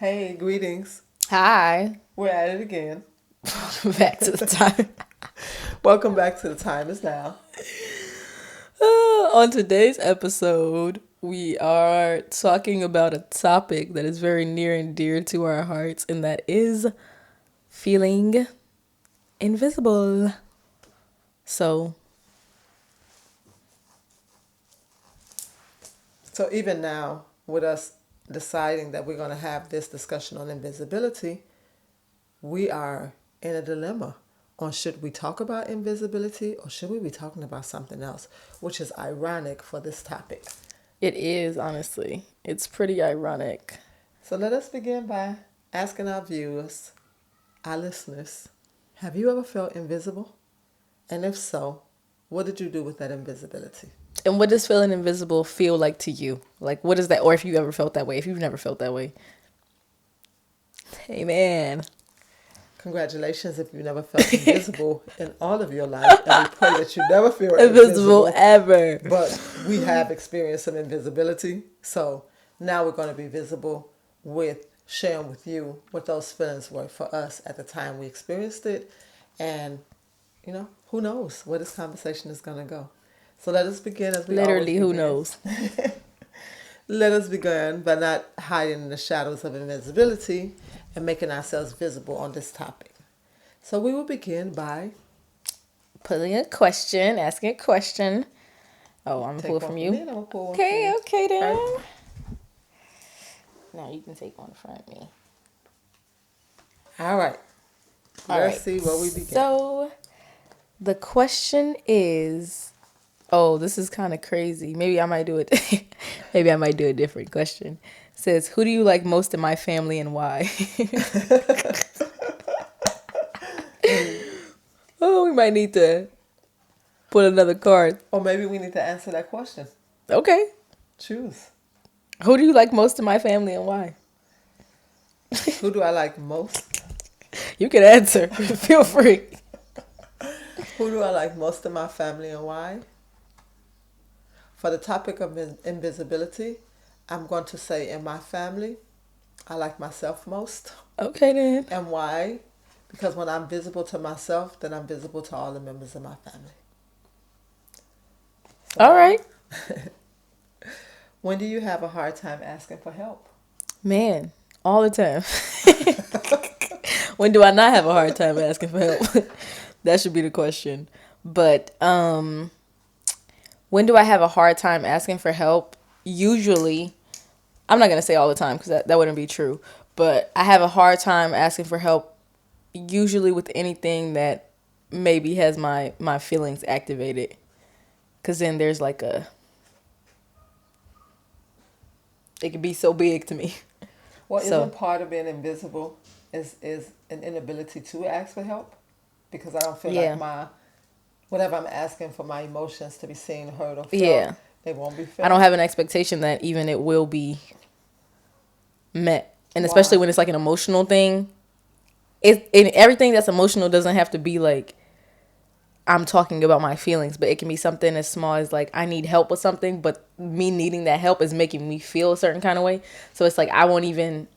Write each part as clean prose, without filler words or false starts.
Hey, greetings. Hi. We're at it again. Back to the time. Welcome back to The Time Is Now. On today's episode, we are talking about a topic that is very near and dear to our hearts, and that is feeling invisible. So, So, even now, with us deciding that we're going to have this discussion on invisibility, we are in a dilemma on should we talk about invisibility or should we be talking about something else, which is ironic for this topic. it is honestly, it's pretty ironic. So, let us begin by asking our viewers, our listeners, have you ever felt invisible? And if so, what did you do with that invisibility? And what does feeling invisible feel like to you? Like, what is that? Or if you ever felt that way, if you've never felt that way. Hey, man. Congratulations if you never felt invisible in all of your life. And we pray that you never feel Invisible invisible. ever. But we have experienced some invisibility. So now we're going to be visible with sharing with you what those feelings were for us at the time we experienced it. And, who knows where this conversation is going to go. So let us begin as we always Literally, who begin. knows? Let us begin by not hiding in the shadows of invisibility and making ourselves visible on this topic. So we will begin by Putting a question, asking a question. Oh, I'm gonna pull it from you. me and I'm gonna pull one Okay, from okay you. then. Right? Now you can take one from me. All right. All Let's right. see where we begin. So the question is, oh, this is kind of crazy. Maybe I might do it. Maybe I might do a different question. It says, who do you like most in my family and why? Oh, we might need to put another card. Or maybe we need to answer that question. Okay. Choose. Who do you like most in my family and why? Who do I like most? You can answer. Feel free. Who do I like most in my family and why? For the topic of invisibility, I'm going to say in my family, I like myself most. Okay then. And why? Because when I'm visible to myself, then I'm visible to all the members of my family. So, All right. when do you have a hard time asking for help? Man, all the time. When do I not have a hard time asking for help? That should be the question. But when do I have a hard time asking for help? Usually, I'm not going to say all the time because that wouldn't be true. But I have a hard time asking for help usually with anything that maybe has my feelings activated. Because then there's like it could be so big to me. Well, So, isn't part of being invisible is an inability to ask for help? Because I don't feel like yeah. whatever I'm asking for my emotions to be seen, heard, or felt, Yeah. they won't be I don't felt. have an expectation that even it will be met. And especially Why? when it's like an emotional thing. Everything that's emotional doesn't have to be like I'm talking about my feelings, but it can be something as small as like I need help with something, but me needing that help is making me feel a certain kind of way. So it's like I won't even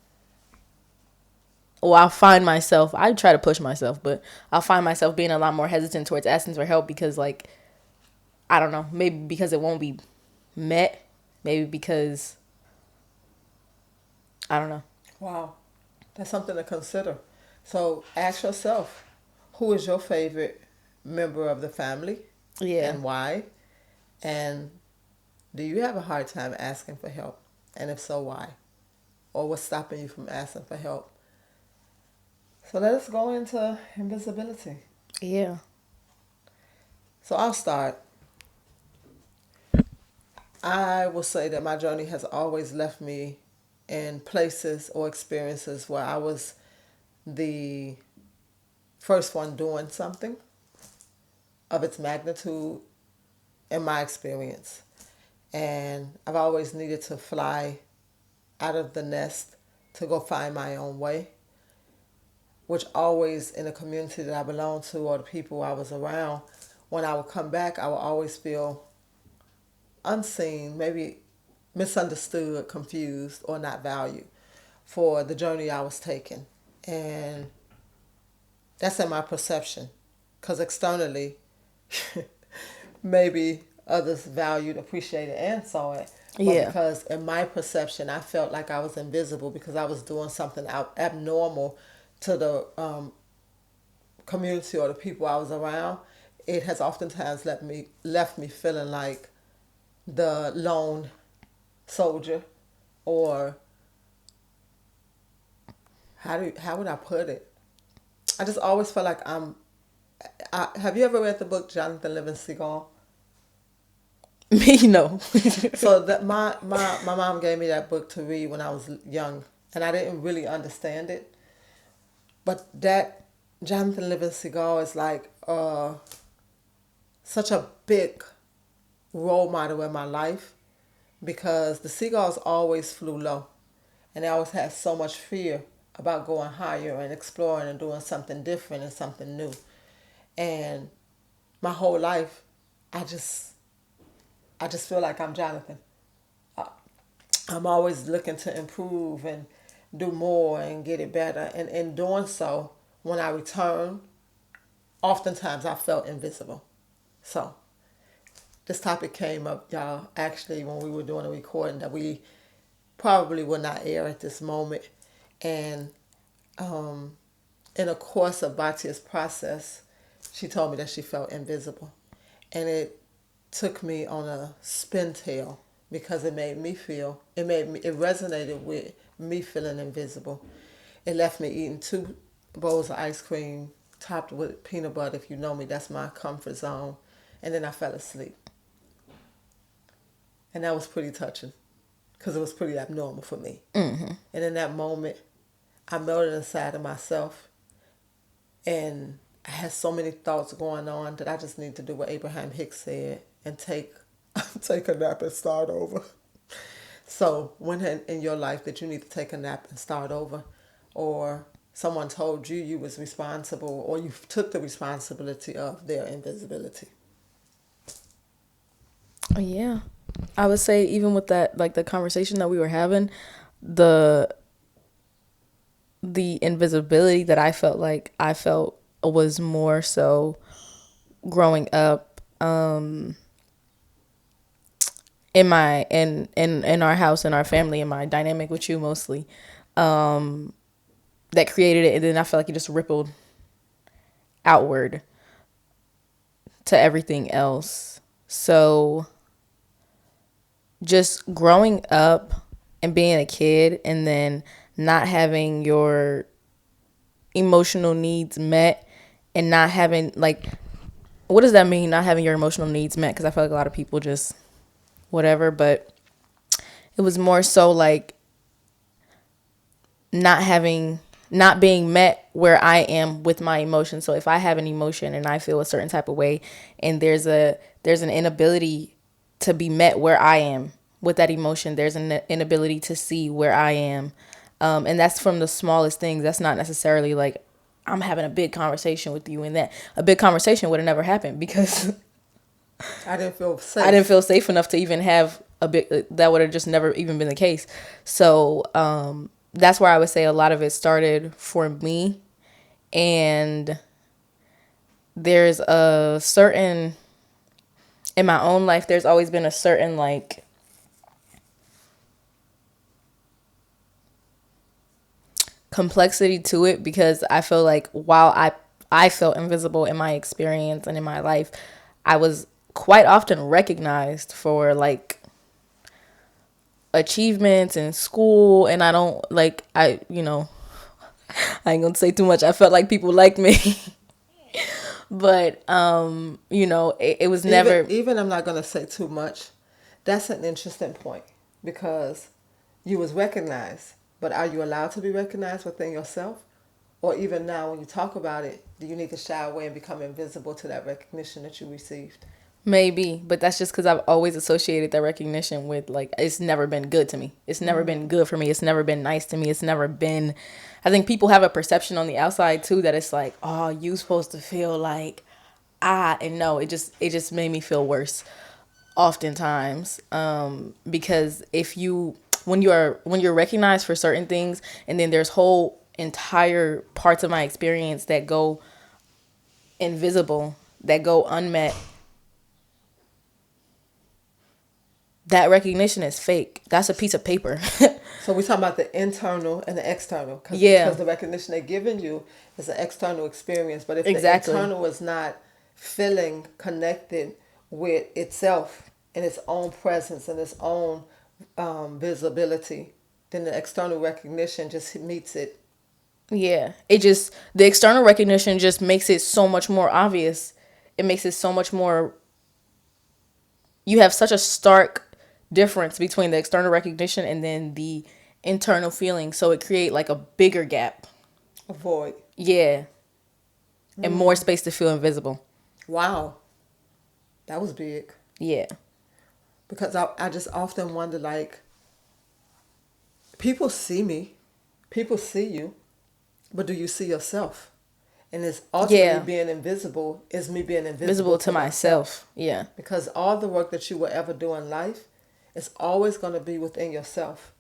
I'll find myself, I try to push myself, but I'll find myself being a lot more hesitant towards asking for help because like I don't know, maybe because it won't be met, maybe because I don't know. Wow. That's something to consider. So ask yourself, who is your favorite member of the family Yeah. and why? And do you have a hard time asking for help? And if so, why? Or what's stopping you from asking for help? So let us go into invisibility. Yeah. So I'll start. I will say that my journey has always left me in places or experiences where I was the first one doing something of its magnitude in my experience. And I've always needed to fly out of the nest to go find my own way, which always in the community that I belonged to or the people I was around, when I would come back, I would always feel unseen, maybe misunderstood, confused, or not valued. for the journey I was taking. And that's in my perception. Because externally, maybe others valued, appreciated, and saw it. But Yeah. because in my perception, I felt like I was invisible because I was doing something abnormal to the community or the people I was around, it has oftentimes left me feeling like the lone soldier, or how would I put it? I just always felt like have you ever read the book Jonathan Living Seagull? Me, no. So that my mom gave me that book to read when I was young, and I didn't really understand it. But that Jonathan Living Seagull is like such a big role model in my life because the seagulls always flew low, and they always had so much fear about going higher and exploring and doing something different and something new. And my whole life, I just I just feel like I'm Jonathan. I'm always looking to improve and do more and get it better. And in doing so, when I return, oftentimes I felt invisible. So this topic came up, y'all, actually when we were doing a recording that we probably will not air at this moment. And um, in the course of Batia's process, she told me that she felt invisible. And it took me on a spin tail because it resonated with me feeling invisible. It left me eating 2 bowls of ice cream topped with peanut butter. If you know me, that's my comfort zone. And then I fell asleep. And that was pretty touching because it was pretty abnormal for me. And in that moment, I melted inside of myself, and I had so many thoughts going on that I just need to do what Abraham Hicks said and take take a nap and start over. So when in your life that you need to take a nap and start over, or someone told you you was responsible, or you took the responsibility of their invisibility. Yeah. I would say even with that, like the conversation that we were having, the the invisibility that I felt was more so growing up in our house, in our family, in my dynamic with you mostly, that created it, and then I felt like it just rippled outward to everything else. So just growing up and being a kid and then not having your emotional needs met, and not having, like, what does that mean, not having your emotional needs met? Because I feel like a lot of people just whatever, but it was more so like not being met where I am with my emotions. So if I have an emotion and I feel a certain type of way, and there's an inability to be met where I am with that emotion, there's an inability to see where I am. And that's from the smallest things. That's not necessarily like I'm having a big conversation with you, and that a big conversation would have never happened because I didn't feel I didn't safe. feel safe enough to even have a big, that would have just never even been the case. So that's where I would say a lot of it started for me. And there's a certain, in my own life, there's always been a certain like complexity to it, because I feel like while I felt invisible in my experience and in my life, I was quite often recognized for like achievements in school. And I don't like, I ain't gonna say too much. I felt like people liked me. But it was Even never. even I'm not gonna say too much. That's an interesting point because you was recognized, but are you allowed to be recognized within yourself? Or even now when you talk about it, do you need to shy away and become invisible to that recognition that you received? Maybe, but that's just because I've always associated that recognition with, like, it's never been good to me. It's never been good for me. It's never been nice to me. It's never been. I think people have a perception on the outside too that it's like, oh, you supposed to feel like and no, it just made me feel worse, oftentimes, because if you, when you're recognized for certain things, and then there's whole entire parts of my experience that go invisible, that go unmet, that recognition is fake. That's a piece of paper. So we're talking about the internal and the external, Yeah. because the recognition they're giving you is an external experience. But if the Exactly. internal is not feeling connected with itself and its own presence and its own visibility, then the external recognition just meets it. Yeah. It just, the external recognition just makes it so much more obvious. It makes it so much more, you have such a stark difference between the external recognition and then the internal feeling. So it create like a bigger gap. A void. Yeah. And more space to feel invisible. Wow, that was big. Yeah. Because I just often wonder, like, people see me, people see you, but do you see yourself? And it's ultimately Yeah. being invisible is me being invisible Visible to myself. Yeah. Because all the work that you will ever do in life is always going to be within yourself.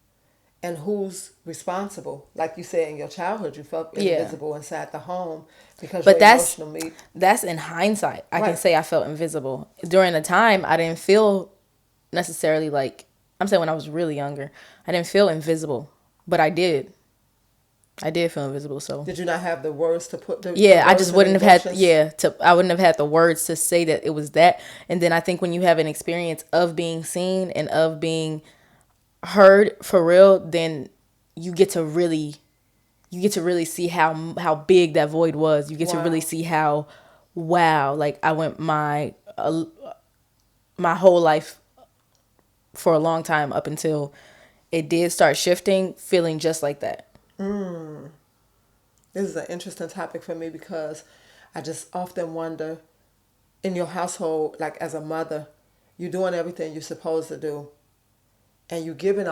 And who's responsible? Like you said, in your childhood, you felt Yeah. invisible inside the home because But your emotional meat. that's in hindsight. I can Right. say I felt invisible. During the time, I didn't feel necessarily like, I'm saying when I was really younger, I didn't feel invisible, but I did. I did feel invisible. So Did you not have the words to put the yeah, I words just and wouldn't have had, emotions? yeah, I wouldn't have had the words to say that it was that. And then I think when you have an experience of being seen and of being heard for real, then you get to really see how big that void was. You get to really Wow. see how, wow, like I went my whole life for a long time up until it did start shifting, feeling just like that. This is an interesting topic for me because I just often wonder, in your household, like as a mother, you're doing everything you're supposed to do, and you're giving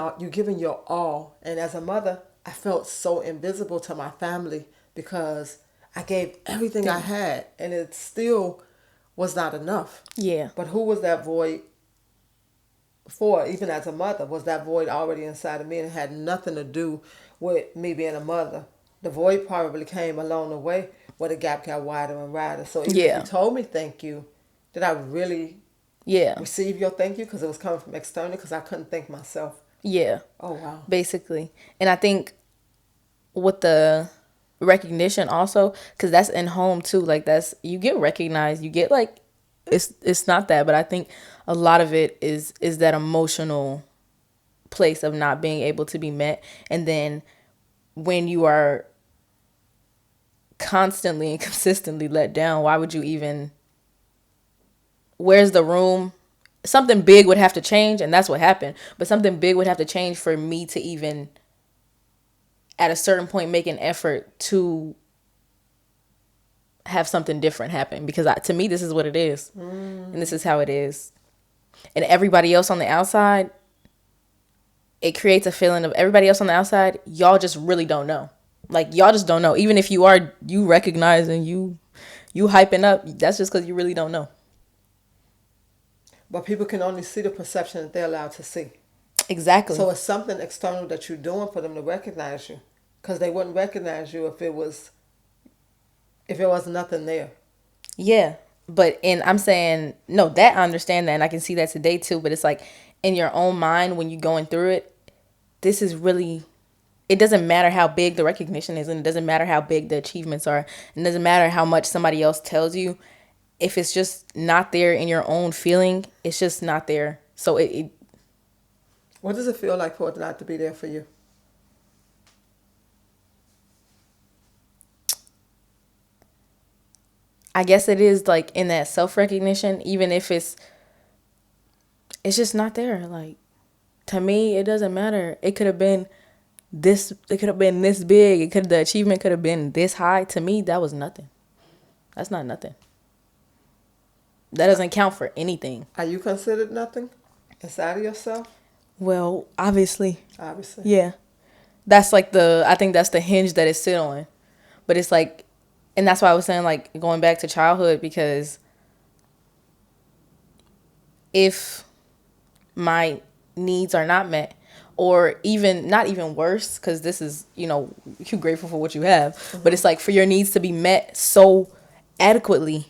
your all. And as a mother, I felt so invisible to my family because I gave everything I had, and it still was not enough. Yeah. But who was that void for? Even as a mother, was that void already inside of me, and it had nothing to do with me being a mother? The void probably came along the way where the gap got wider and wider. So even if you Yeah. told me thank you, did I really Yeah. receive your thank you? Because it was coming from external, because I couldn't thank myself. Yeah. Oh, wow. Basically. And I think with the recognition also, because that's in home too, like that's, you get recognized, you get like, it's not that, but I think a lot of it is that emotional place of not being able to be met. And then when you are constantly and consistently let down, why would you even, where's the room? Something big would have to change, and that's what happened. But something big would have to change for me to even at a certain point make an effort to have something different happen, because to me this is what it is, and this is how it is. And everybody else on the outside, it creates a feeling of everybody else on the outside, y'all just really don't know. Like y'all just don't know. Even if you recognize and you hyping up, that's just because you really don't know. But people can only see the perception that they're allowed to see. Exactly. So it's something external that you're doing for them to recognize you, because they wouldn't recognize you if it was nothing there. Yeah. But, and I'm saying, no, that I understand that, and I can see that today too. But it's like in your own mind when you're going through it, this is really, it doesn't matter how big the recognition is, and it doesn't matter how big the achievements are, and it doesn't matter how much somebody else tells you. If it's just not there in your own feeling, it's just not there. So What does it feel like for it not to be there for you? I guess it is like in that self-recognition, even if it's just not there. Like, to me, it doesn't matter. It could have been this, it could have been this big. The achievement could have been this high. To me, that was nothing. That's not nothing. That doesn't count for anything. Are you considered nothing inside of yourself? Well, obviously. Obviously. Yeah. That's like I think that's the hinge that it sit on. But it's like, and that's why I was saying, like, going back to childhood, because if my needs are not met, or even not even worse, because this is, you're grateful for what you have, but it's like for your needs to be met so adequately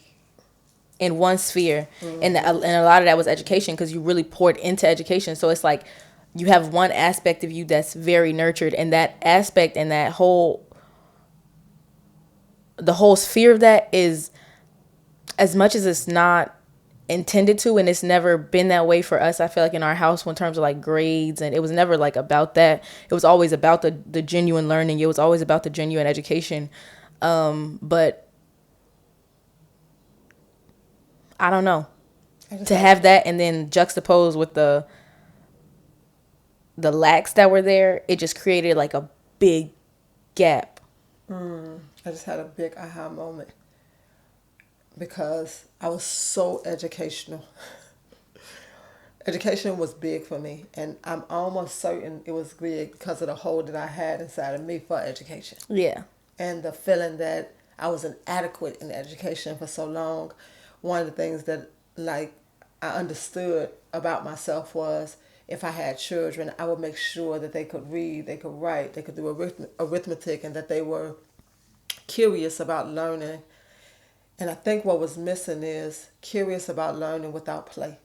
in one sphere. And a lot of that was education, because you really poured into education. So it's like you have one aspect of you that's very nurtured, and that aspect and that whole the whole sphere of that is, as much as it's not intended to, and it's never been that way for us, I feel like, in our house, in terms of like grades, and it was never like about that. It was always about the genuine learning. It was always about the genuine education. But I don't know, to have that and then juxtaposed with the lacks that were there, it just created like a big gap. I just had a big aha moment because I was so educational. Education was big for me, and I'm almost certain it was big because of the hole that I had inside of me for education. Yeah. And the feeling that I was inadequate in education for so long. One of the things that, like, I understood about myself was if I had children, I would make sure that they could read, they could write, they could do arithmetic, and that they were curious about learning. And I think what was missing is curious about learning without play.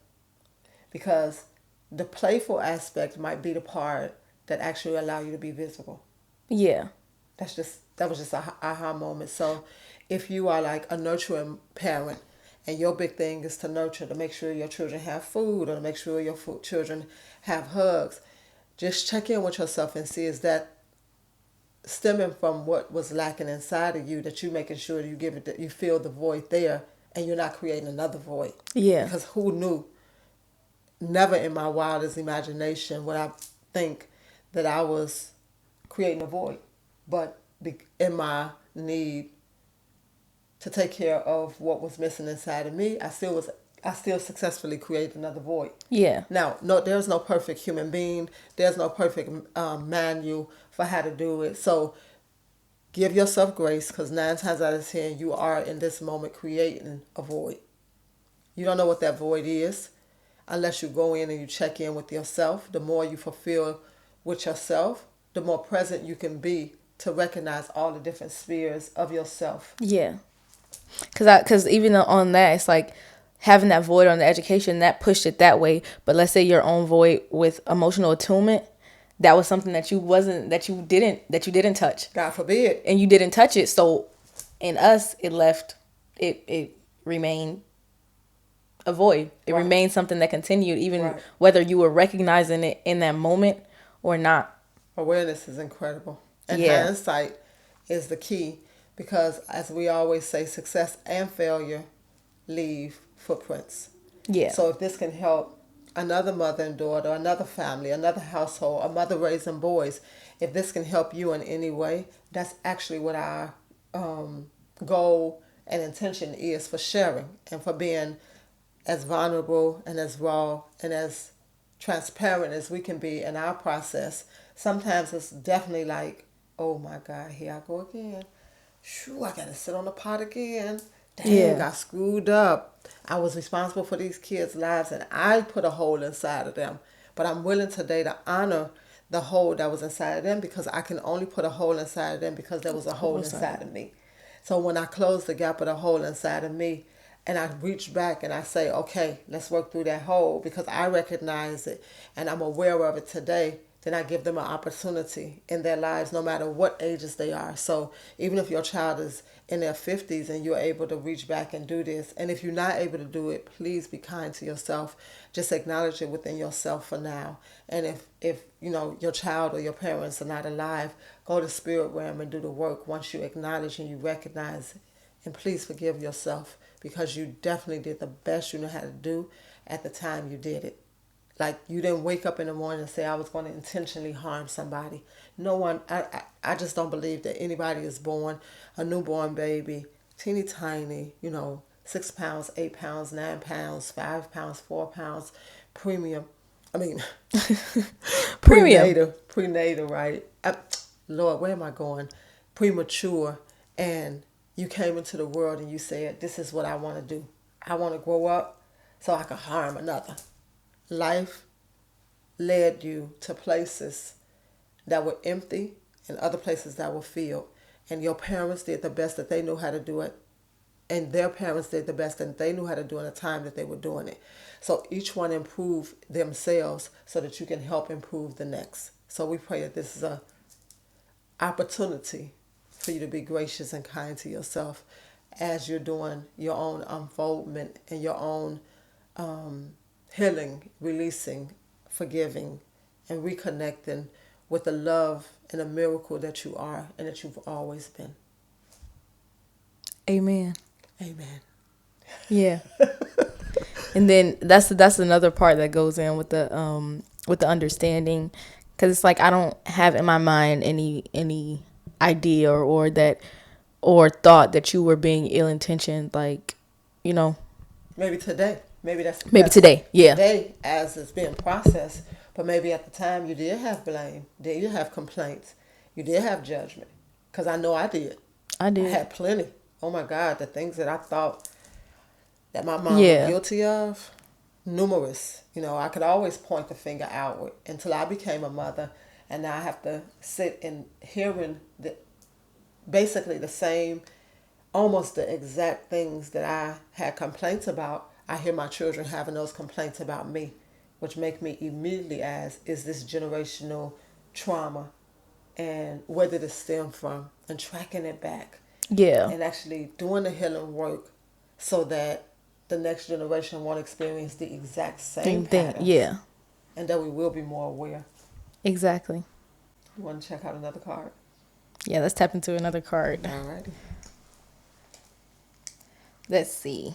Because the playful aspect might be the part that actually allow you to be visible. Yeah. That was just a aha moment. So if you are like a nurturing parent and your big thing is to nurture, to make sure your children have food or to make sure your children have hugs, just check in with yourself and see, is that stemming from what was lacking inside of you, that you making sure that you give it, that you feel the void there and you're not creating another void. Yeah. Because who knew? Never in my wildest imagination would I think that I was creating a void. But in my need to take care of what was missing inside of me, I still successfully created another void. Yeah. Now, no, there's no perfect human being. There's no perfect manual for how to do it. So give yourself grace, because 9 times out of 10, you are in this moment creating a void. You don't know what that void is unless you go in and you check in with yourself. The more you fulfill with yourself, the more present you can be to recognize all the different spheres of yourself. Yeah. Because even on that, it's like having that void on the education that pushed it that way. But let's say your own void with emotional attunement, that was something that you didn't touch, God forbid. and you didn't touch it. So in us, it remained a void. It Right. remained something that continued, even Right. whether you were recognizing it in that moment or not. Awareness is incredible. And Yeah. hindsight is the key, because, as we always say, success and failure leave footprints. Yeah. So if this can help another mother and daughter, another family, another household, a mother raising boys, if this can help you in any way, that's actually what our goal and intention is for sharing and for being as vulnerable and as raw and as transparent as we can be in our process. Sometimes it's definitely like, oh my God, here I go again. Shoo, I gotta sit on the pot again. Dang, Yeah. I screwed up. I was responsible for these kids' lives and I put a hole inside of them. But I'm willing today to honor the hole that was inside of them, because I can only put a hole inside of them because there was a hole inside of me. So when I close the gap of the hole inside of me and I reach back and I say, okay, let's work through that hole because I recognize it and I'm aware of it today, then I give them an opportunity in their lives, no matter what ages they are. So even if your child is in their 50s and you're able to reach back and do this, and if you're not able to do it, please be kind to yourself. Just acknowledge it within yourself for now. And if you know your child or your parents are not alive, go to spirit realm and do the work once you acknowledge and you recognize it. And please forgive yourself, because you definitely did the best you know how to do at the time you did it. Like, you didn't wake up in the morning and say, I was going to intentionally harm somebody. No one, I just don't believe that anybody is born, a newborn baby, teeny tiny, 6 pounds, 8 pounds, 9 pounds, 5 pounds, 4 pounds, premium. I mean, Premium. prenatal, right? Lord, where am I going? Premature. And you came into the world and you said, this is what I want to do. I want to grow up so I can harm another. Life led you to places that were empty and other places that were filled. And your parents did the best that they knew how to do it. And their parents did the best that they knew how to do in the time that they were doing it. So each one improved themselves so that you can help improve the next. So we pray that this is a opportunity for you to be gracious and kind to yourself as you're doing your own unfoldment and your own healing, releasing, forgiving, and reconnecting with the love and the miracle that you are and that you've always been. Amen. Amen. Yeah. And then that's another part that goes in with the understanding, because it's like I don't have in my mind any idea or that or thought that you were being ill intentioned, like, you know. Maybe today. Maybe today. Yeah. Today as it's being processed. But maybe at the time you did have blame. Did you have complaints? You did have judgment. Because I know I did. I I did. had plenty. Oh my God, the things that I thought that my mom Yeah. was guilty of, numerous. You know, I could always point the finger outward until I became a mother, and now I have to sit and hearing basically the same, almost the exact things that I had complaints about. I hear my children having those complaints about me, which make me immediately ask, is this generational trauma? And where did it stem from? And tracking it back. Yeah. And actually doing the healing work so that the next generation won't experience the exact same patterns. Yeah. And that we will be more aware. Exactly. You want to check out another card? Yeah, let's tap into another card. All right. Let's see.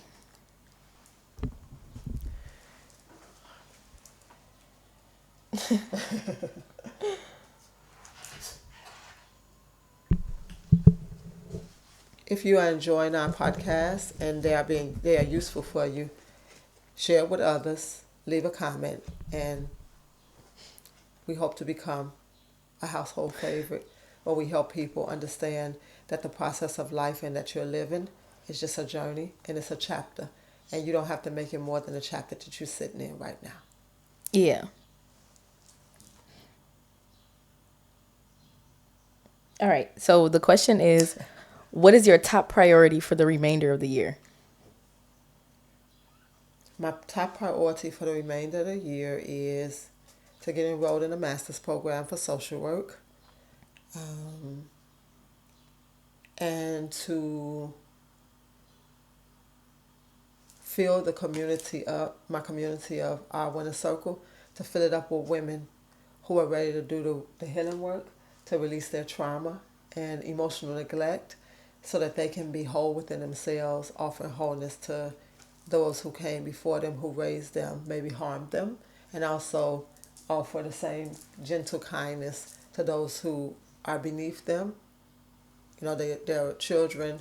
If you are enjoying our podcast and they are useful for you, share it with others, leave a comment, and we hope to become a household favorite where we help people understand that the process of life and that you're living is just a journey and it's a chapter, and you don't have to make it more than a chapter that you're sitting in right now. Yeah. All right. So the question is, what is your top priority for the remainder of the year? My top priority for the remainder of the year is to get enrolled in a master's program for social work, and to fill the community up, my community of our winner circle, to fill it up with women who are ready to do the healing work, to release their trauma and emotional neglect so that they can be whole within themselves, offering wholeness to those who came before them, who raised them, maybe harmed them, and also offer the same gentle kindness to those who are beneath them. You know, their children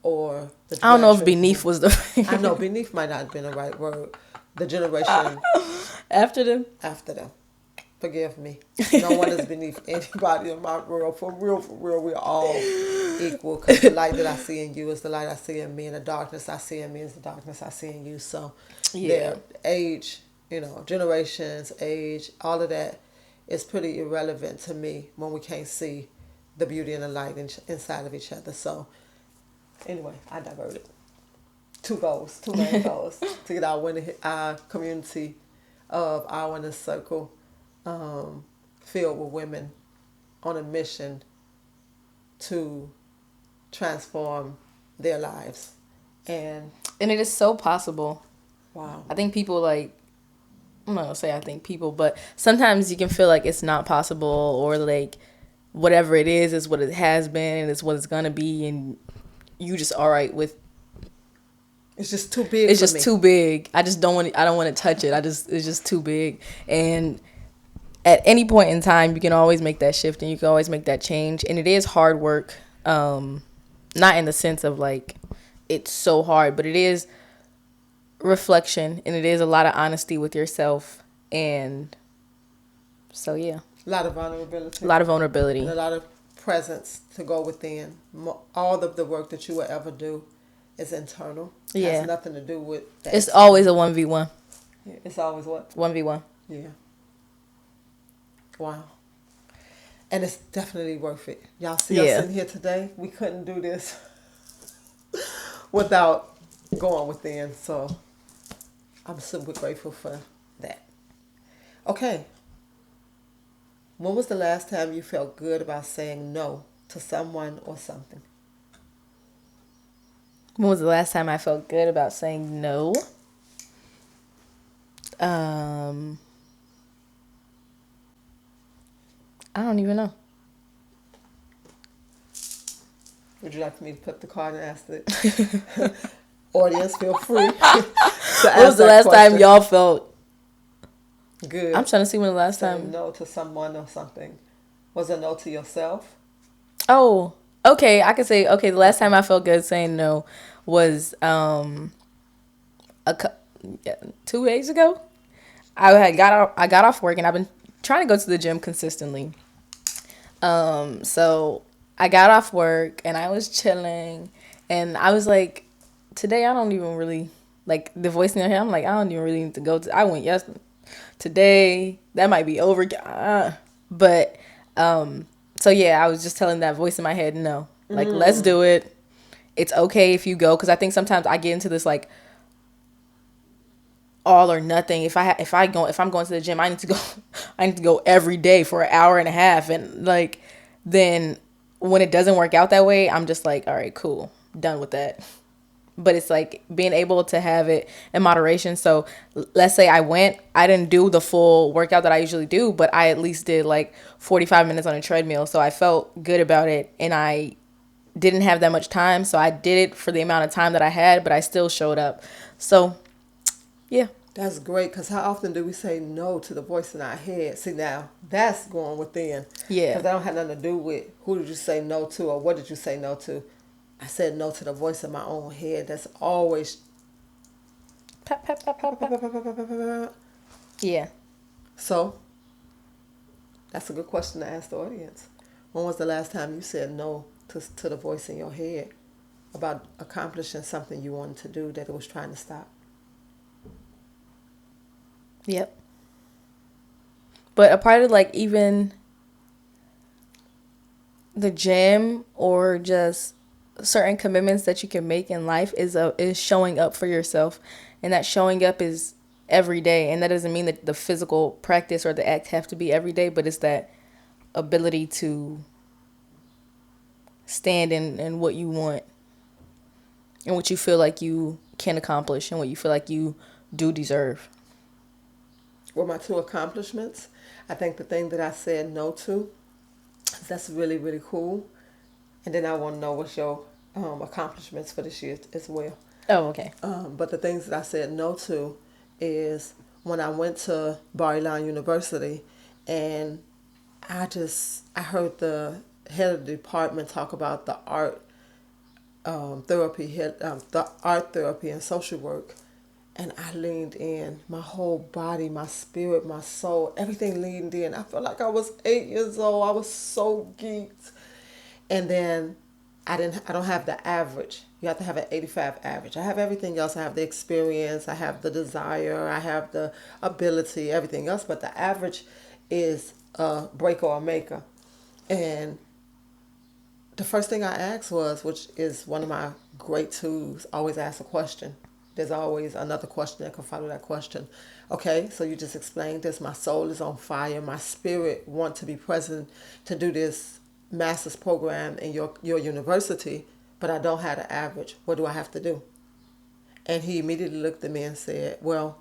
or the I don't know if grandchildren beneath who- was the I know beneath might not have been the right word. The generation after them. after them. Forgive me. No one is beneath anybody in my world. For real, we're all equal. Because the light that I see in you is the light I see in me, and the darkness I see in me is the darkness I see in you. So, Yeah. their age, generations, age, all of that is pretty irrelevant to me when we can't see the beauty and the light inside of each other. So, anyway, I diverted. Two main goals to get our community of our inner circle filled with women on a mission to transform their lives. And it is so possible. wow. I think people I'm not gonna say I think people, but sometimes you can feel like it's not possible, or like whatever it is what it has been and it's what it's gonna be, and you just all right with. It's just too big. It's for just me. too big. I don't want to touch it. It's just too big. And at any point in time, you can always make that shift and you can always make that change. And it is hard work. Not in the sense of like it's so hard, but it is reflection and it is a lot of honesty with yourself. And so, yeah. A lot of vulnerability. A lot of vulnerability. And a lot of presence to go within. All of the work that you will ever do is internal. It Yeah. has nothing to do with that. It's always a 1v1. It's always what? 1v1. Yeah. Wow. And it's definitely worth it. Y'all see us Yeah. in here today? We couldn't do this without going within. So I'm super grateful for that. Okay. When was the last time you felt good about saying no to someone or something? When was the last time I felt good about saying no? Um, I don't even know. Would you like me to put the card and ask the audience? Feel free to When was ask the that last time question. y'all felt? I'm Good. trying to see when the last Saying time. no to someone or something. Was a no to yourself? Oh, okay. I could say okay. The last Okay. time I felt good saying no was a yeah, 2 days ago. I got off work and I've been trying to go to the gym consistently. So I got off work and I was chilling and I was like, today I don't even really like the voice in your head. I'm like, I don't even really need to go to. I went yesterday. Today that might be over. But so yeah, I was just telling that voice in my head, no, like let's do it. It's okay if you go because I think sometimes I get into this like all or nothing. If I'm going to the gym, I need to go I need to go every day for an hour and a half and like then when it doesn't work out that way, I'm just like, all right, cool. Done with that. But it's like being able to have it in moderation. So let's say I didn't do the full workout that I usually do, but I at least did like 45 minutes on a treadmill. So I felt good about it and I didn't have that much time. So I did it for the amount of time that I had, but I still showed up. So yeah. That's great because how often do we say no to the voice in our head? See, now that's going within Yeah. because that don't have nothing to do with who did you say no to or what did you say no to. I said no to the voice in my own head that's always. Pap, pap, pap, pap, pap. Yeah. So that's a good question to ask the audience. When was the last time you said no to the voice in your head about accomplishing something you wanted to do that it was trying to stop? Yep. But a part of like even the gym or just certain commitments that you can make in life is showing up for yourself, and that showing up is every day. And that doesn't mean that the physical practice or the act have to be every day, but it's that ability to stand in what you want and what you feel like you can accomplish and what you feel like you do deserve. Were my two accomplishments. I think the thing that I said no to, that's really, really cool. And then I want to know what's your accomplishments for this year as well. Oh, okay. But the things that I said no to is when I went to Bar-Ilan University and I heard the head of the department talk about the the art therapy and social work. And I leaned in, my whole body, my spirit, my soul, everything leaned in. I felt like I was 8 years old. I was so geeked. And then I don't have the average. You have to have an 85 average. I have everything else. I have the experience, I have the desire, I have the ability, everything else, but the average is a breaker or a maker. And the first thing I asked was, which is one of my great tools, always ask a question. There's always another question that can follow that question. Okay, so you just explained this. My soul is on fire. My spirit want to be present to do this master's program in your university, but I don't have the average. What do I have to do? And he immediately looked at me and said, well,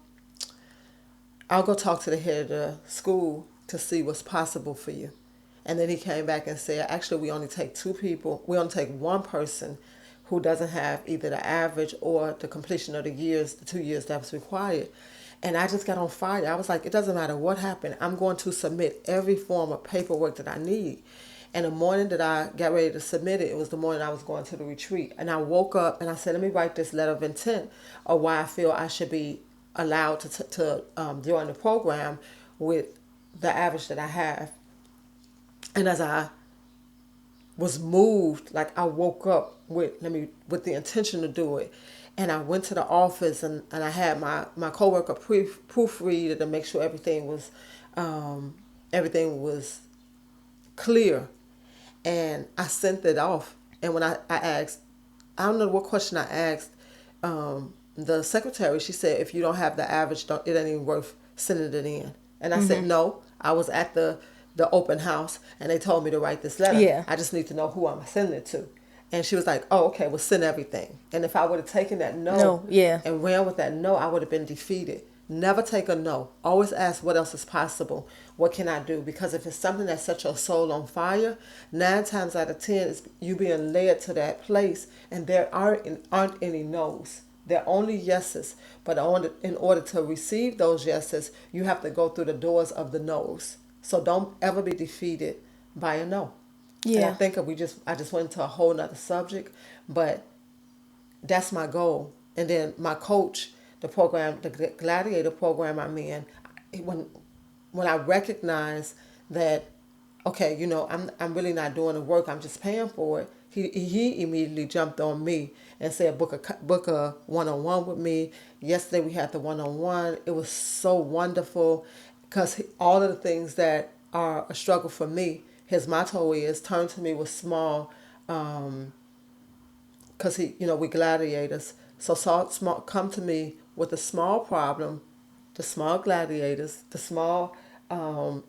I'll go talk to the head of the school to see what's possible for you. And then he came back and said, actually, we only take two people. We only take one person who doesn't have either the average or the completion of the 2 years that was required. And I just got on fire. I was like, it doesn't matter what happened. I'm going to submit every form of paperwork that I need. And the morning that I got ready to submit it, it was the morning I was going to the retreat. And I woke up and I said, let me write this letter of intent of why I feel I should be allowed to join the program with the average that I have. And as I was moved, like I woke up with the intention to do it. And I went to the office and I had my coworker proofread it to make sure everything was everything was clear, and I sent it off. And when I asked, I don't know what question I asked the secretary. She said, if you don't have the average, don't, it ain't even worth sending it in. And I said, no, I was at the open house and they told me to write this letter. Yeah. I just need to know who I'm sending it to. And she was like, oh, okay, well, send everything. And if I would have taken that no, No, yeah. and ran with that no, I would have been defeated. Never take a no. Always ask what else is possible. What can I do? Because if it's something that sets your soul on fire, 9 times out of 10, it's you being led to that place, and there aren't any no's. They're only yeses. But in order to receive those yeses, you have to go through the doors of the no's. So don't ever be defeated by a no. And I Yeah. think I just went into a whole nother subject, but that's my goal. And then my coach, the gladiator program I'm in, when when I recognize that, okay, I'm really not doing the work, I'm just paying for it. He immediately jumped on me and said book a one-on-one with me. Yesterday we had the one-on-one. It was so wonderful because all of the things that are a struggle for me, his motto is turn to me with small, because we gladiators. So small, come to me with a small problem, the small gladiators, the small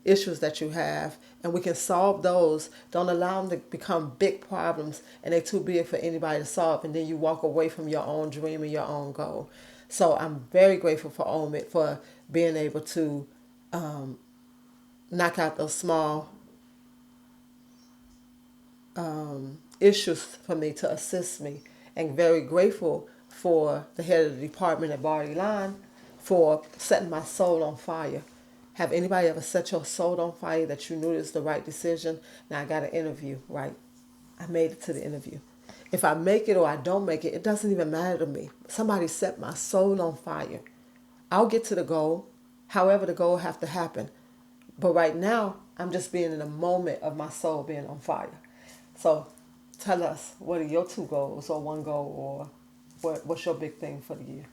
issues that you have, and we can solve those. Don't allow them to become big problems, and they're too big for anybody to solve. And then you walk away from your own dream and your own goal. So I'm very grateful for Omid for being able to knock out those small issues for me to assist me, and very grateful for the head of the department at Barty Line for setting my soul on fire. Have anybody ever set your soul on fire that you knew was the right decision? Now I got an interview, right? I made it to the interview. If I make it or I don't make it, it doesn't even matter to me. Somebody set my soul on fire. I'll get to the goal, however the goal have to happen. But right now, I'm just being in a moment of my soul being on fire. So tell us, what are your two goals or one goal, or what's your big thing for the year?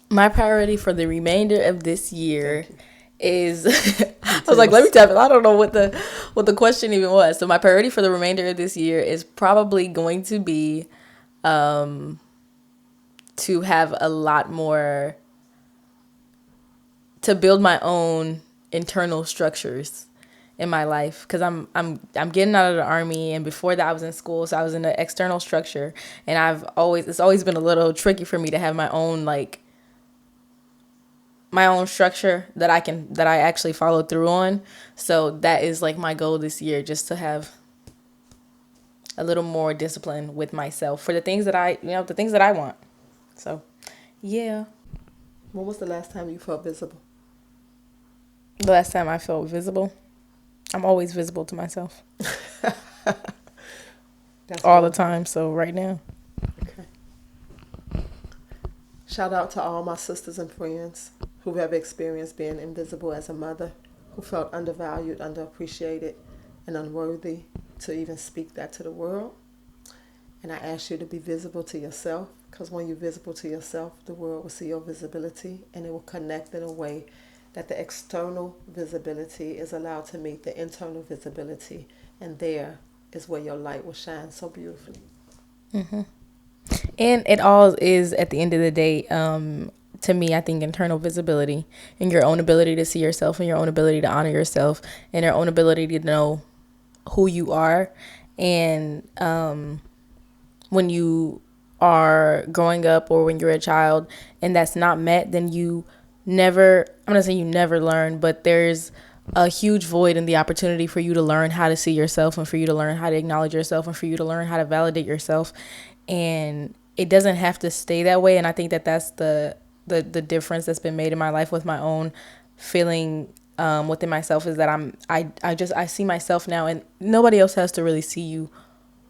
My priority for the remainder of this year Thank you. is I was like, let me tap it. I don't know what the question even was. So my priority for the remainder of this year is probably going to be to have a lot more, to build my own internal structures in my life, because I'm getting out of the army, and before that I was in school, so I was in an external structure, and it's always been a little tricky for me to have my own structure that I actually follow through on. So that is like my goal this year, just to have a little more discipline with myself for the things that I want. So, yeah. When was the last time you felt visible? The last time I felt visible, I'm always visible to myself That's all the good. time. So right now, Okay. Shout out to all my sisters and friends who have experienced being invisible as a mother, who felt undervalued, underappreciated, and unworthy to even speak that to the world. And I ask you to be visible to yourself, because when you're visible to yourself, the world will see your visibility, and it will connect in a way that the external visibility is allowed to meet the internal visibility, and there is where your light will shine so beautifully. and it all is, at the end of the day, to me, I think internal visibility and your own ability to see yourself and your own ability to honor yourself and your own ability to know who you are. And when you are growing up or when you're a child and that's not met, then you never, I'm not saying you never learn, but there's a huge void in the opportunity for you to learn how to see yourself, and for you to learn how to acknowledge yourself, and for you to learn how to validate yourself. And it doesn't have to stay that way. And I think that that's the difference that's been made in my life with my own feeling within myself, is that I see myself now, and nobody else has to really see you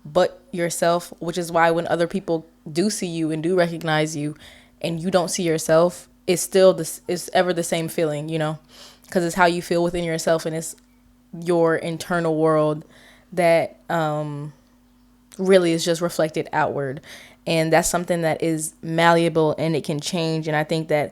but yourself, which is why when other people do see you and do recognize you and you don't see yourself, it's ever the same feeling, because it's how you feel within yourself, and it's your internal world that really is just reflected outward. And that's something that is malleable and it can change. And I think that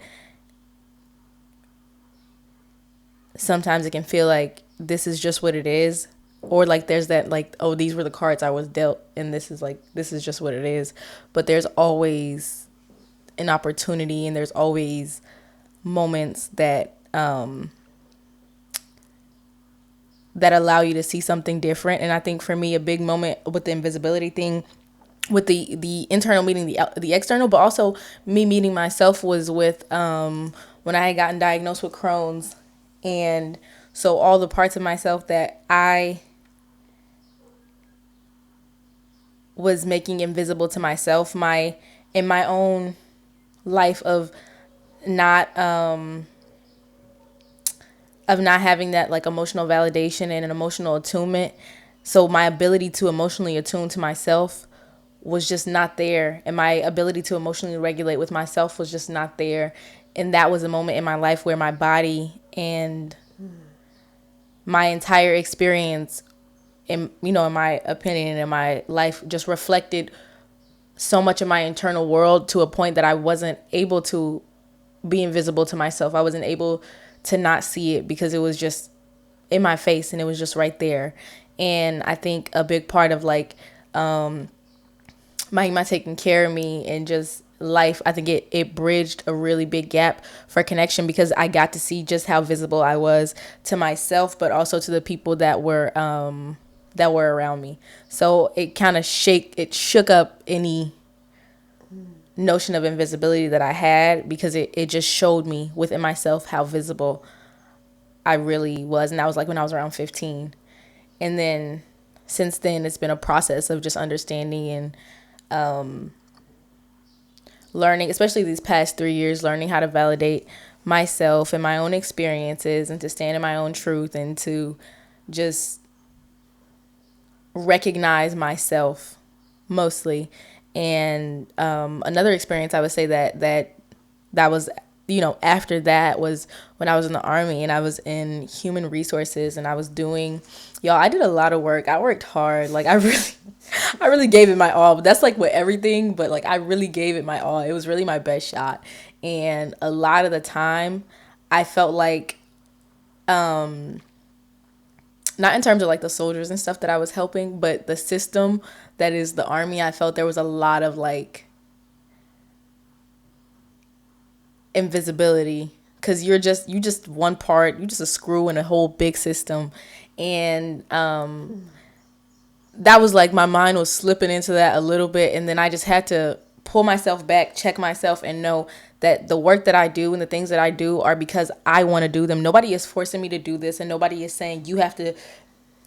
sometimes it can feel like this is just what it is, or like there's that, like, oh, these were the cards I was dealt and this is just what it is. But there's always an opportunity, and there's always moments that allow you to see something different. And I think for me, a big moment with the invisibility thing, with the internal meeting the external, but also me meeting myself, was with when I had gotten diagnosed with Crohn's. And so all the parts of myself that I was making invisible to myself, my in my own life not of not having that like emotional validation and an emotional attunement. So my ability to emotionally attune to myself was just not there, and my ability to emotionally regulate with myself was just not there. And that was a moment in my life where my body and my entire experience, in my opinion, in my life, just reflected so much of my internal world, to a point that I wasn't able to be invisible to myself. I wasn't able to not see it, because it was just in my face and it was just right there. And I think a big part of like my taking care of me and just life, I think it bridged a really big gap for connection, because I got to see just how visible I was to myself, but also to the people that were around me. So it shook up any notion of invisibility that I had, because it just showed me within myself how visible I really was. And that was like when I was around 15. And then since then, it's been a process of just understanding and learning, especially these past 3 years, learning how to validate myself and my own experiences, and to stand in my own truth, and to just recognize myself mostly. And another experience I would say that was, after that, was when I was in the Army and I was in human resources, and I was doing, y'all, I did a lot of work. I worked hard. Like, I really gave it my all. But that's like with everything, but like I really gave it my all. It was really my best shot. And a lot of the time I felt like, not in terms of like the soldiers and stuff that I was helping, but the system that is the Army, I felt there was a lot of like invisibility, because you just one part, you just a screw in a whole big system. And that was like, my mind was slipping into that a little bit, and then I just had to pull myself back, check myself, and know that the work that I do and the things that I do are because I want to do them. Nobody is forcing me to do this, and nobody is saying you have to,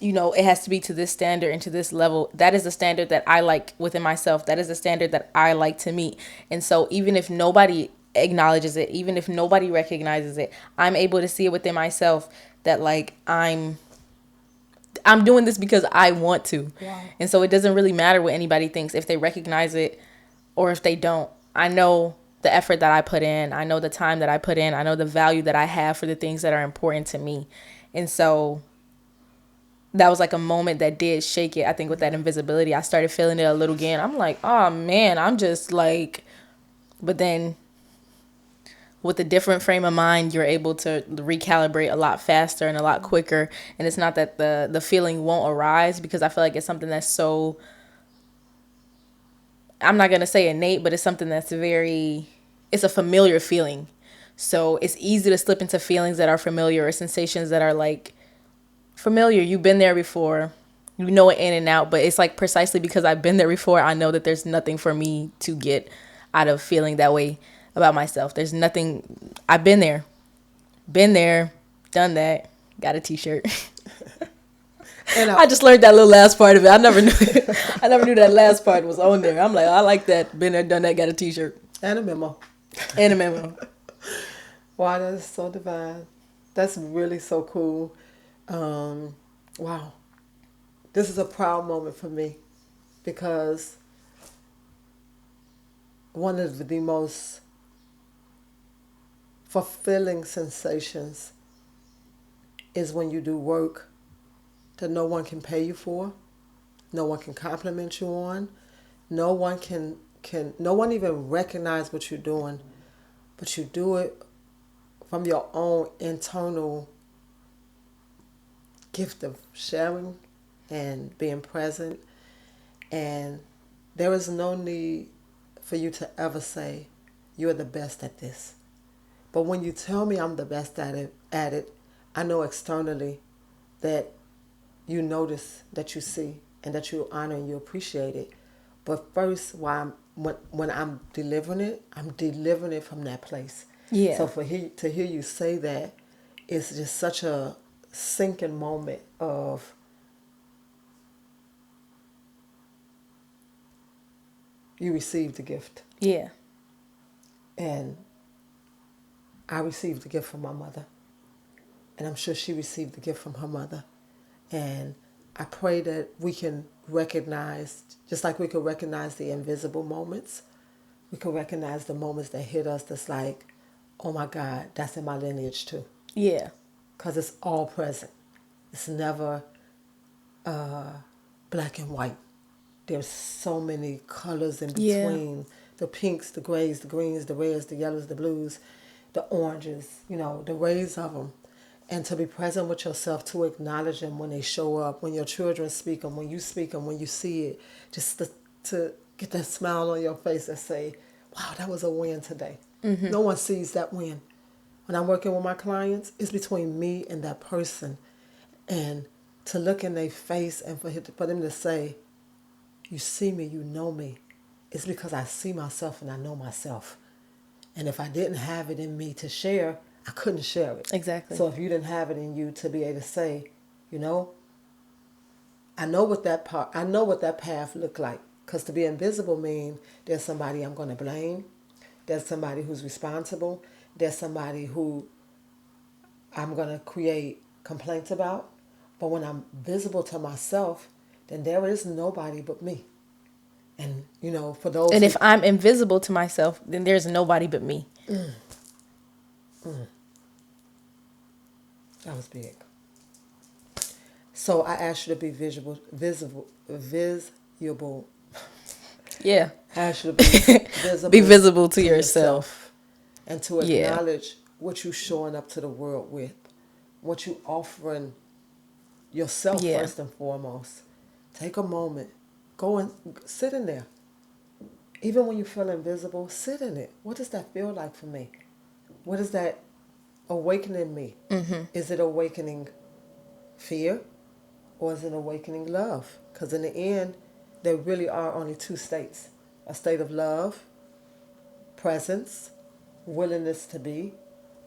it has to be to this standard and to this level. That is the standard that I like within myself. That is the standard that I like to meet. And so even if nobody acknowledges it, even if nobody recognizes it, I'm able to see it within myself that like I'm doing this because I want to. Wow. And so it doesn't really matter what anybody thinks, if they recognize it or if they don't. I know the effort that I put in. I know the time that I put in. I know the value that I have for the things that are important to me. And so that was like a moment that did shake it. I think with that invisibility, I started feeling it a little again. I'm like, oh man, I'm just like, but then with a different frame of mind, you're able to recalibrate a lot faster and a lot quicker. And it's not that the feeling won't arise, because I feel like it's something that's so, I'm not going to say innate, but it's something that's it's a familiar feeling. So it's easy to slip into feelings that are familiar, or sensations that are like familiar. You've been there before. You know it in and out, but it's like precisely because I've been there before, I know that there's nothing for me to get out of feeling that way about myself. There's nothing. I've been there, done that, got a t-shirt. And I just learned that little last part of it. I never knew that last part was on there. I'm like, I like that. Been there, done that, got a t-shirt. And a memo. Wow, that is so divine. That's really so cool. Wow. This is a proud moment for me, because one of the most fulfilling sensations is when you do work that no one can pay you for, no one can compliment you on, no one no one even recognize what you're doing, but you do it from your own internal gift of sharing and being present. And there is no need for you to ever say, you're the best at this. But when you tell me I'm the best at it, I know externally that you notice, that you see, and that you honor and you appreciate it. But first, when I'm I'm delivering it from that place. Yeah. So to hear you say that, it's just such a sinking moment of you received the gift. Yeah. And I received the gift from my mother. And I'm sure she received the gift from her mother. And I pray that we can recognize, just like we could recognize the invisible moments, we can recognize the moments that hit us that's like, oh my God, that's in my lineage too. Yeah. Because it's all present. It's never black and white. There's so many colors in Yeah. between, the pinks, the grays, the greens, the reds, the yellows, the blues, the oranges, the rays of them. And to be present with yourself, to acknowledge them when they show up, when your children speak them, when you speak them, when you see it, just to get that smile on your face and say, wow, that was a win today. No one sees that win. When I'm working with my clients, it's between me and that person. And to look in their face and for them to say, you see me, you know me. It's because I see myself and I know myself. And if I didn't have it in me to share, I couldn't share it. Exactly. So if you didn't have it in you to be able to say, you know, I know what that path looked like. Because to be invisible means there's somebody I'm going to blame. There's somebody who's responsible. There's somebody who I'm going to create complaints about. But when I'm visible to myself, then there is nobody but me. And, for those And who, if I'm invisible to myself, then there's nobody but me. that was big. So I asked you to be visible. Yeah. I asked you to be visible, Be visible to yourself. and to Yeah. acknowledge what you're showing up to the world with, what you offering yourself Yeah. first and foremost. Take a moment, go and sit in there. Even when you feel invisible, sit in it. What does that feel like for me? What is that awakening me? Is it awakening fear or is it awakening love? Because in the end, there really are only two states: a state of love, presence, willingness to be,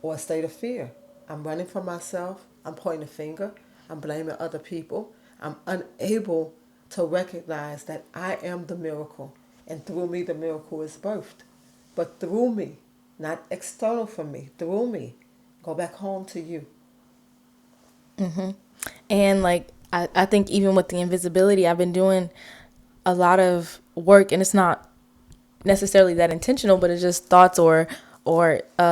or a state of fear. I'm running from myself. I'm pointing a finger. I'm blaming other people. I'm unable to recognize that I am the miracle. And through me, the miracle is birthed. But through me, not external from me, through me, go back home to you. And like, I think even with the invisibility, I've been doing a lot of work, and it's not necessarily that intentional, but it's just thoughts or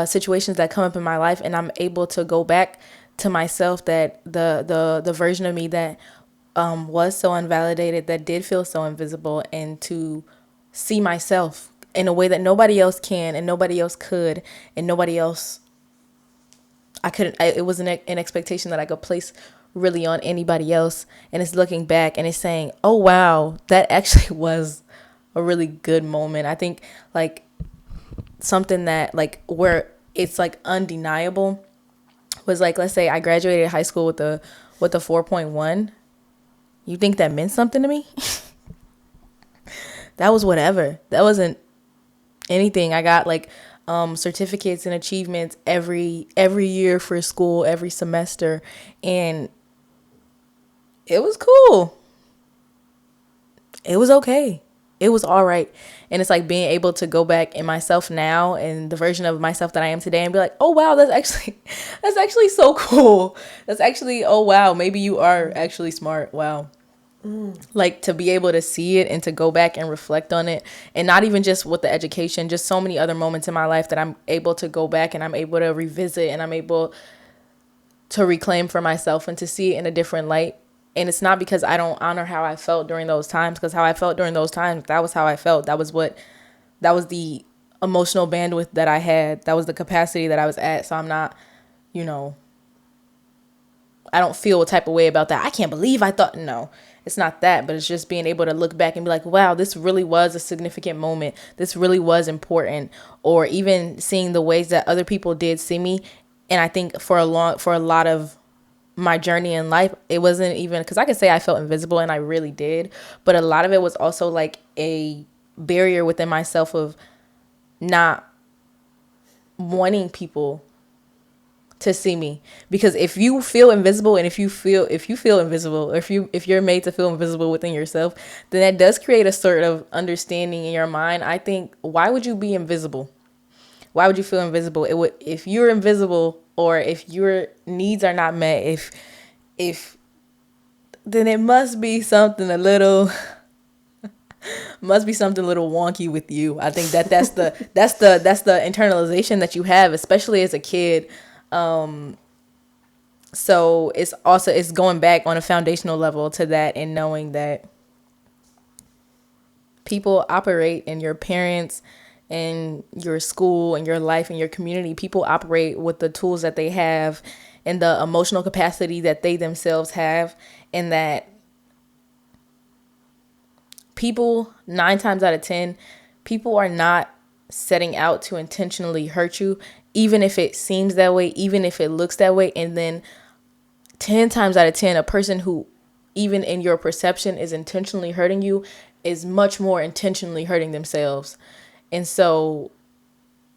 situations that come up in my life, and I'm able to go back to myself, that the version of me that was so unvalidated, that did feel so invisible, and to see myself in a way that nobody else can and nobody else could, and nobody else I couldn't. It was an expectation that I could place really on anybody else. And it's looking back and it's saying, "Oh wow, that actually was a really good moment." I think like something that like where it's like undeniable was like, let's say I graduated high school with a 4.1. You think that meant something to me? That was whatever. That wasn't anything. I got like certificates and achievements every year for school, every semester, and it was cool. It was okay. It was all right. And it's like being able to go back in myself now and the version of myself that I am today and be like, oh wow, that's actually so cool. That's actually, oh wow, maybe you are actually smart. Wow. Like to be able to see it and to go back and reflect on it, and not even just with the education, just so many other moments in my life that I'm able to go back and I'm able to revisit and I'm able to reclaim for myself and to see it in a different light. And it's not because I don't honor how I felt during those times, because how I felt during those times, that was how I felt. That was the emotional bandwidth that I had. That was the capacity that I was at. So I'm not, you know, don't feel a type of way about that. I can't believe I thought, no, it's not that, but it's just being able to look back and be like, wow, this really was a significant moment. This really was important. Or even seeing the ways that other people did see me. And I think for a lot of my journey in life, it wasn't even because I could say I felt invisible, and I really did, but a lot of it was also like a barrier within myself of not wanting people to see me. Because if you feel invisible, and if you feel invisible, or if you're made to feel invisible within yourself, then that does create a sort of understanding in your mind. I think, why would you be invisible? Why would you feel invisible? It would, if you're invisible, or if your needs are not met, if then it must be something a little wonky with you. I think that's the internalization that you have, especially as a kid. So it's going back on a foundational level to that, and knowing that people operate, in your parents and your school and your life and your community, people operate with the tools that they have and the emotional capacity that they themselves have. And that people, 9 times out of 10, people are not setting out to intentionally hurt you, even if it seems that way, even if it looks that way. And then 10 times out of 10, a person who, even in your perception, is intentionally hurting you is much more intentionally hurting themselves. And so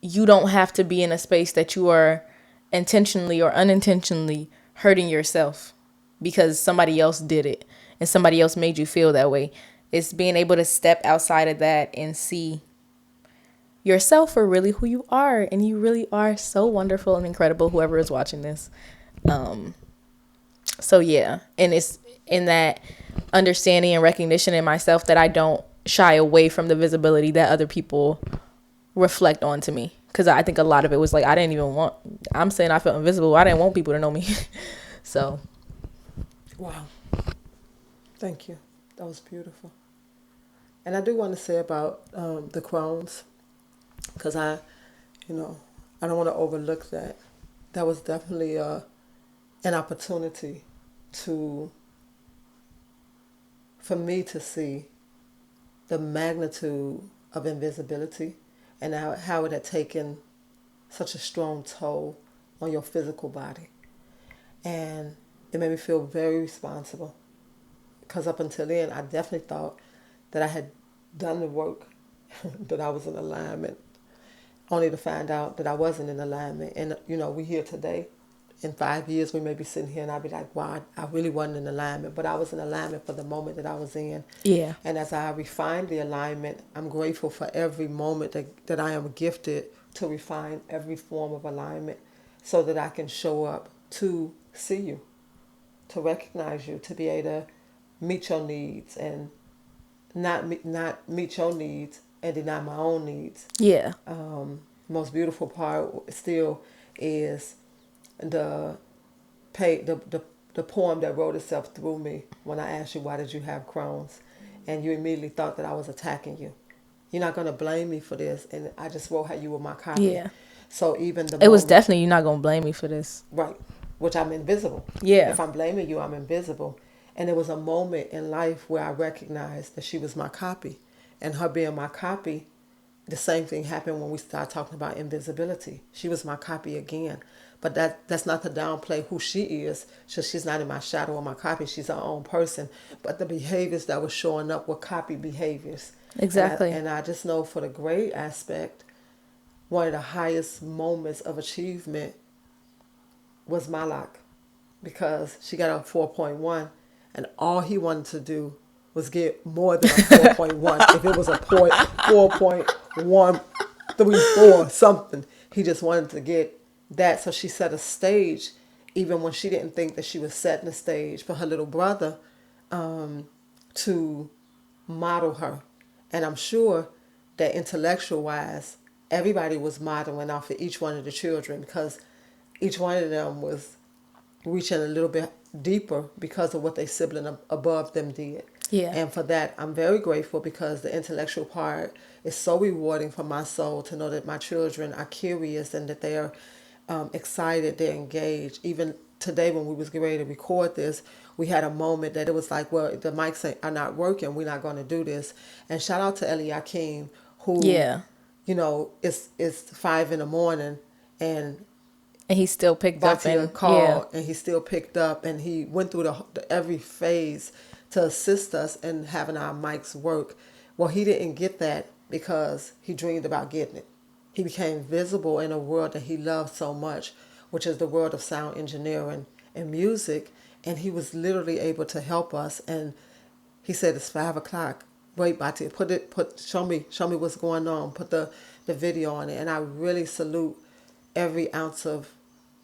you don't have to be in a space that you are intentionally or unintentionally hurting yourself because somebody else did it and somebody else made you feel that way. It's being able to step outside of that and see yourself for really who you are. And you really are so wonderful and incredible, whoever is watching this. So yeah, and it's in that understanding and recognition in myself that I don't shy away from the visibility that other people reflect onto me. Because I think a lot of it was like, I'm saying I felt invisible. I didn't want people to know me. So. Wow. Thank you. That was beautiful. And I do want to say about the Crohn's, because I don't want to overlook that. That was definitely an opportunity for me to see the magnitude of invisibility and how it had taken such a strong toll on your physical body. And it made me feel very responsible, because up until then, I definitely thought that I had done the work, that I was in alignment, only to find out that I wasn't in alignment. And, we here today. In 5 years, we may be sitting here and I'll be like, wow, I really wasn't in alignment. But I was in alignment for the moment that I was in. Yeah. And as I refine the alignment, I'm grateful for every moment that I am gifted to refine every form of alignment, so that I can show up to see you, to recognize you, to be able to meet your needs, and not meet your needs and deny my own needs. Yeah. Most beautiful part still is the the poem that wrote itself through me when I asked you, why did you have Crohn's? And you immediately thought that I was attacking you. You're not going to blame me for this. And I just wrote how you were my copy. Yeah. So even the It was moment, definitely, you're not going to blame me for this. right, which I'm invisible. Yeah. If I'm blaming you, I'm invisible. And there was a moment in life where I recognized that she was my copy. And her being my copy, the same thing happened when we started talking about invisibility. She was my copy again. But that's not to downplay who she is. So she's not in my shadow or my copy. She's her own person. But the behaviors that were showing up were copy behaviors. Exactly. And I just know, for the great aspect, one of the highest moments of achievement was Malak, because she got a 4.1, and all he wanted to do was get more than a 4.1. If it was a 4.134 something, he just wanted to get that. So she set a stage, even when she didn't think that she was setting a stage for her little brother, to model her. And I'm sure that intellectual wise, everybody was modeling off of each one of the children, because each one of them was reaching a little bit deeper because of what their sibling above them did. Yeah. And for that, I'm very grateful, because the intellectual part is so rewarding for my soul, to know that my children are curious and that they're excited, they're engaged. Even today when we was getting ready to record this, we had a moment that it was like, well, the mics are not working. We're not going to do this. And shout out to Eliakim, who, Yeah. it's 5 in the morning, and And he still picked up Batia and yeah. called, and he still picked up, and he went through the every phase to assist us in having our mics work. Well, he didn't get that because he dreamed about getting it. He became visible in a world that he loved so much, which is the world of sound engineering and music, and he was literally able to help us. And he said, "It's 5 o'clock. Wait, Batia, show me what's going on. Put the video on it." And I really salute every ounce of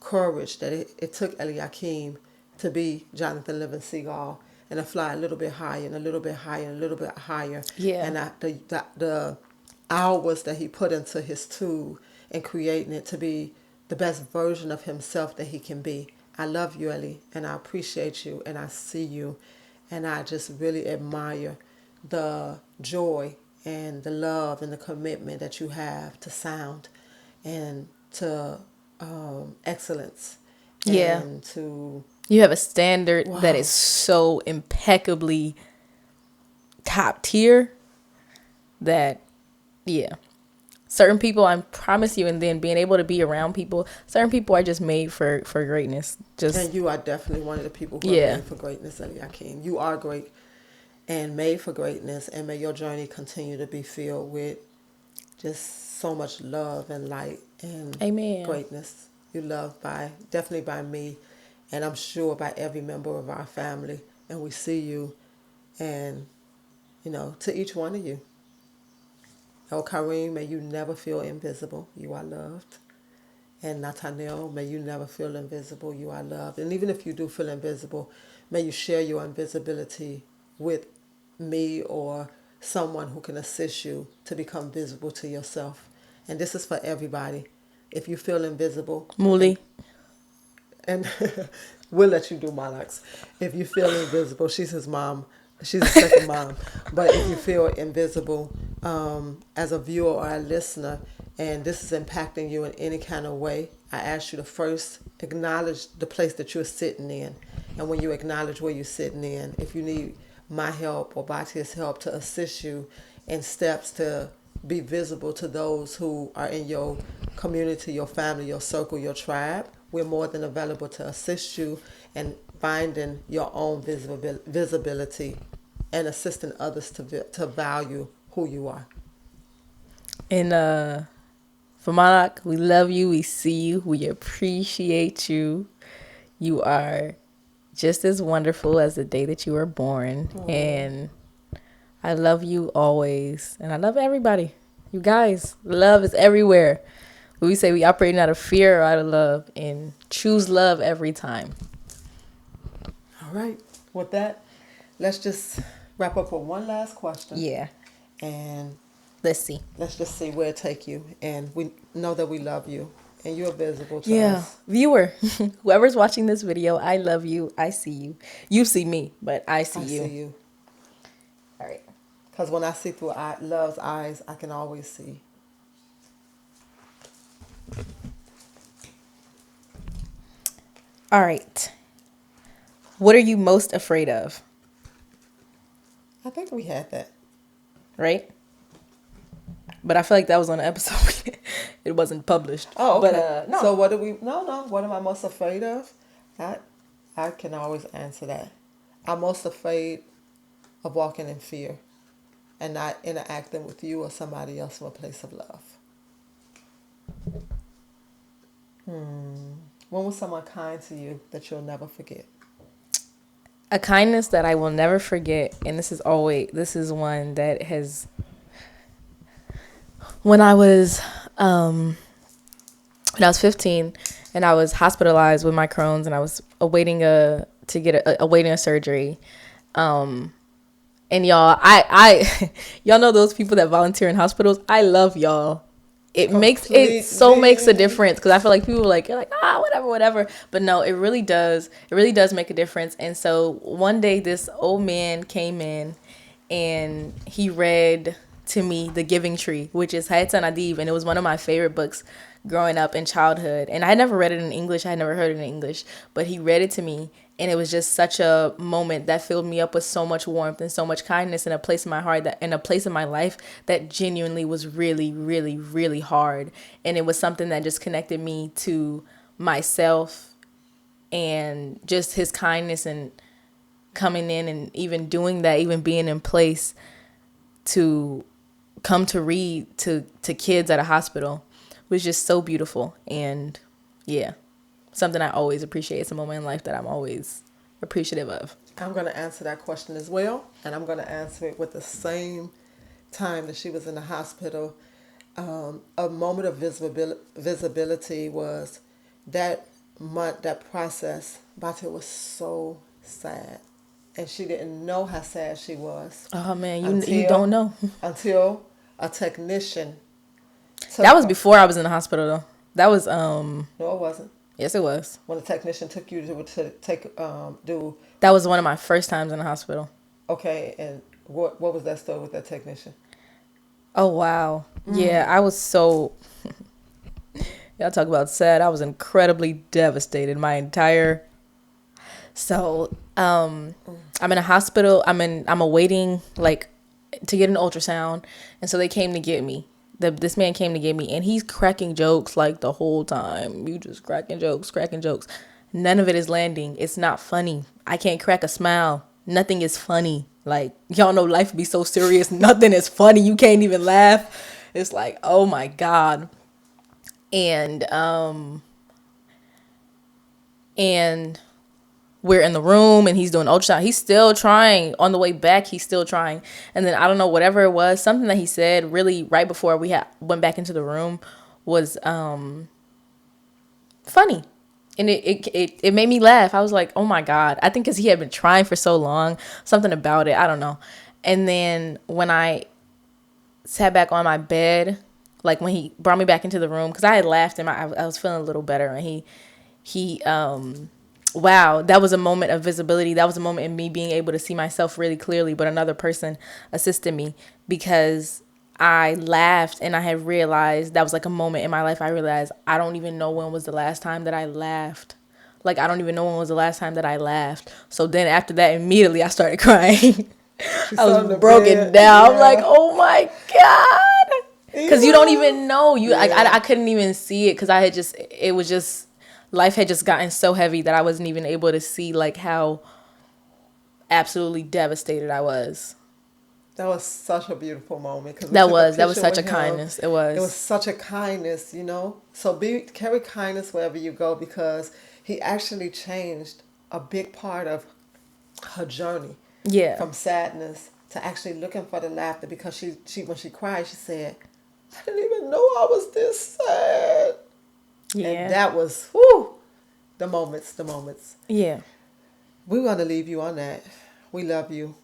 courage that it took Eliakim to be Jonathan Living Seagull and to fly a little bit higher and a little bit higher and a little bit higher. Yeah. And the hours that he put into his tool and creating it to be the best version of himself that he can be. I love you, Ellie, and I appreciate you, and I see you, and I just really admire the joy and the love and the commitment that you have to sound and to excellence Yeah. and to You have a standard that wow. is so impeccably top tier that, yeah. Certain people, I promise you, and then being able to be around people, certain people are just made for greatness. Just And you are definitely one of the people who are yeah. made for greatness, Eliakim. You are great and made for greatness, and may your journey continue to be filled with just so much love and light and Amen. greatness. You loved definitely by me, and I'm sure by every member of our family. And we see you, and to each one of you. Oh, Kareem, may you never feel invisible. You are loved. And Nathaniel, may you never feel invisible. You are loved. And even if you do feel invisible, may you share your invisibility with me or someone who can assist you to become visible to yourself. And this is for everybody. If you feel invisible, Muli. and we'll let you do Monarchs. If you feel invisible, she's his mom. She's the second mom. But if you feel invisible as a viewer or a listener, and this is impacting you in any kind of way, I ask you to first acknowledge the place that you're sitting in. And when you acknowledge where you're sitting in, if you need my help or Batia's help to assist you in steps to be visible to those who are in your community, your family, your circle, your tribe, we're more than available to assist you in finding your own visibility and assisting others to value who you are. And for Monarch, we love you, we see you, we appreciate you. You are just as wonderful as the day that you were born. Aww. And I love you always. And I love everybody. You guys, love is everywhere. We say we operating out of fear or out of love, and choose love every time. All right. With that, let's just wrap up with one last question. Yeah. And Let's just see where it take you. And we know that we love you. And you're visible to us. Viewer, whoever's watching this video, I love you. I see you. You see me, but I see you. I see you. All right. Because when I see through love's eyes, I can always see. All right. What are you most afraid of? I think we had that. Right? But I feel like that was on an episode. It wasn't published. Oh, okay. But, no. So what do we... No. What am I most afraid of? I can always answer that. I'm most afraid of walking in fear and not interacting with you or somebody else from a place of love. When was someone kind to you that you'll never forget? A kindness that I will never forget, and this is one that has... When I was 15 and I was hospitalized with my Crohn's, and I was awaiting a surgery. And y'all, I y'all know those people that volunteer in hospitals. I love y'all. It makes a difference, because I feel like people are like whatever. But no, it really does. It really does make a difference. And so one day this old man came in and he read to me The Giving Tree, which is Hayat Nadib, and it was one of my favorite books growing up in childhood. And I never read it in English. I had never heard it in English, but he read it to me. And it was just such a moment that filled me up with so much warmth and so much kindness in a place in my heart, that in a place in my life that genuinely was really, really, really hard. And it was something that just connected me to myself, and just his kindness and coming in and even doing that, even being in place to come to read to kids at a hospital was just so beautiful. And yeah, something I always appreciate. It's a moment in life that I'm always appreciative of. I'm going to answer that question as well, and I'm going to answer it with the same time that she was in the hospital. A moment of visibility was that month, that process. Bate was so sad, and she didn't know how sad she was. Oh man, you don't know. Until a technician That took was her. before I was in the hospital though. That was No, it wasn't. yes it was. When the technician took you to take do. That was one of my first times in the hospital. Okay, and what was that story with that technician? Oh wow. Yeah, I was so y'all talk about sad. I was incredibly devastated. My entire I'm in a hospital. I'm awaiting like to get an ultrasound, and so they came to get me. This man came to get me, and he's cracking jokes like the whole time. You just cracking jokes. None of it is landing. It's not funny. I can't crack a smile. Nothing is funny. Like, y'all know life be so serious. Nothing is funny. You can't even laugh. It's like, oh my God. And we're in the room and he's doing ultrasound. He's still trying. On the way back, he's still trying. And then I don't know, whatever it was, something that he said really right before we went back into the room was funny. And it made me laugh. I was like, oh my God. I think because he had been trying for so long, something about it. I don't know. And then when I sat back on my bed, like when he brought me back into the room, because I had laughed and I was feeling a little better. And wow, that was a moment of visibility. That was a moment in me being able to see myself really clearly, but another person assisted me because I laughed and I had realized that was like a moment in my life. I realized I don't even know when was the last time that I laughed. Like, I don't even know when was the last time that I laughed. So then after that, immediately I started crying. I was broken down. Yeah. I'm like, oh my God. Because you don't even know. I couldn't even see it because it was just, life had just gotten so heavy that I wasn't even able to see like how absolutely devastated I was. That was such a beautiful moment. That was such a kindness. It was such a kindness, you know. So carry kindness wherever you go, because he actually changed a big part of her journey. Yeah. From sadness to actually looking for the laughter, because she when she cried, she said, "I didn't even know I was this sad." Yeah. And that was the moments. Yeah. We want to leave you on that. We love you.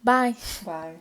Bye. Bye.